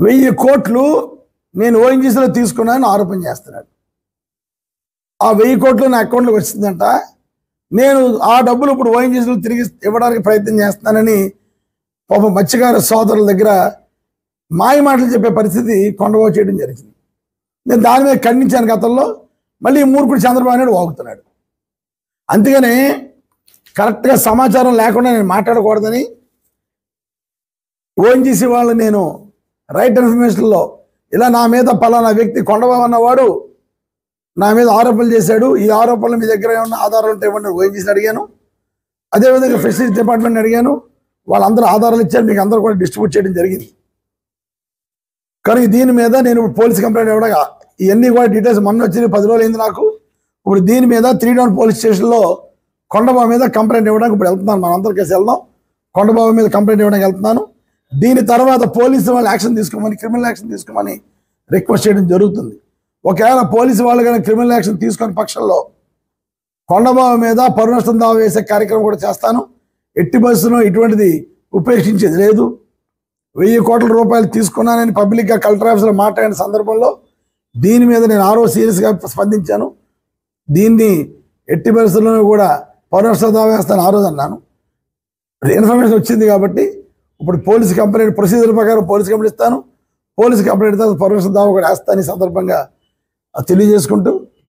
1000 కోట్లు నేను ఓఎన్జీసీలో తీసుకున్నానని ఆరోపణ చేస్తున్నాడు. ఆ 1000 కోట్లు నా అకౌంట్లోకి వచ్చిందంట. నేను ఆ డబ్బులు ఇప్పుడు ఓఎన్జీసీలో తిరిగి ఇవ్వడానికి ప్రయత్నం చేస్తానని పాప మత్స్యకార సోదరుల దగ్గర మాయ మాటలు చెప్పే పరిస్థితి కొండబాబు చేయడం జరిగింది. నేను దాని మీద ఖండించాను గతంలో. మళ్ళీ మూర్ఖుడు చంద్రబాబు నాయుడు వాగుతున్నాడు. అందుకనే కరెక్ట్గా సమాచారం లేకుండా నేను మాట్లాడకూడదని ఓఎన్జీసీ వాళ్ళు నేను రైట్ ఇన్ఫర్మేషన్లో ఇలా నా మీద పలానా వ్యక్తి కొండబాబు అన్నవాడు నా మీద ఆరోపణలు చేశాడు, ఈ ఆరోపణలు మీ దగ్గర ఏమన్నా ఆధారాలు ఉంటే ఇవ్వండి ఓఎన్జీసీని అడిగాను. అదేవిధంగా ఫిషరీస్ డిపార్ట్మెంట్ అడిగాను. వాళ్ళందరూ ఆధారాలు ఇచ్చారు, మీకు అందరూ కూడా డిస్ట్రిబ్యూట్ చేయడం జరిగింది. కానీ దీని మీద నేను పోలీస్ కంప్లైంట్ ఇవ్వడం ఇవన్నీ కూడా డీటెయిల్స్ మొన్న వచ్చింది, 10 రోజులు అయింది నాకు. ఇప్పుడు దీని మీద 3 టౌన్ పోలీస్ స్టేషన్లో కొండబాబు మీద కంప్లైంట్ ఇవ్వడానికి ఇప్పుడు వెళ్తున్నాను. మనం అందరి కేసు వెళ్దాం. కొండబాబు మీద కంప్లైంట్ ఇవ్వడానికి వెళ్తున్నాను. దీని తర్వాత పోలీసు వాళ్ళు యాక్షన్ తీసుకోమని, క్రిమినల్ యాక్షన్ తీసుకోమని రిక్వెస్ట్ చేయడం జరుగుతుంది. ఒకవేళ పోలీసు వాళ్ళు కానీ క్రిమినల్ యాక్షన్ తీసుకునే పక్షంలో కొండబాబు మీద పరువు నష్టం దావా వేసే కార్యక్రమం కూడా చేస్తాను. ఎట్టి పరిస్థితుల్లో ఇటువంటిది ఉపేక్షించేది లేదు. 1000 కోట్ల రూపాయలు తీసుకున్నానని పబ్లిక్గా కలెక్టర్ ఆఫీసులో మాట్లాడిన సందర్భంలో దీని మీద నేను సీరియస్గా స్పందించాను. దీన్ని ఎట్టి పరిస్థితుల్లోనూ కూడా పరువు నష్టం దావా వేస్తాను రోజు అన్నాను. ఇన్ఫర్మేషన్ వచ్చింది కాబట్టి ఇప్పుడు పోలీసు కంప్లైంట్ ప్రొసీజర్ ప్రకారం పోలీసు కంప్లైంట్ ఇస్తాను. పోలీసు కంప్లైంట్ తర్వాత పరువు నష్టం దావా కూడా వేస్తాను. ఈ సందర్భంగా తెలియజేసుకుంటూ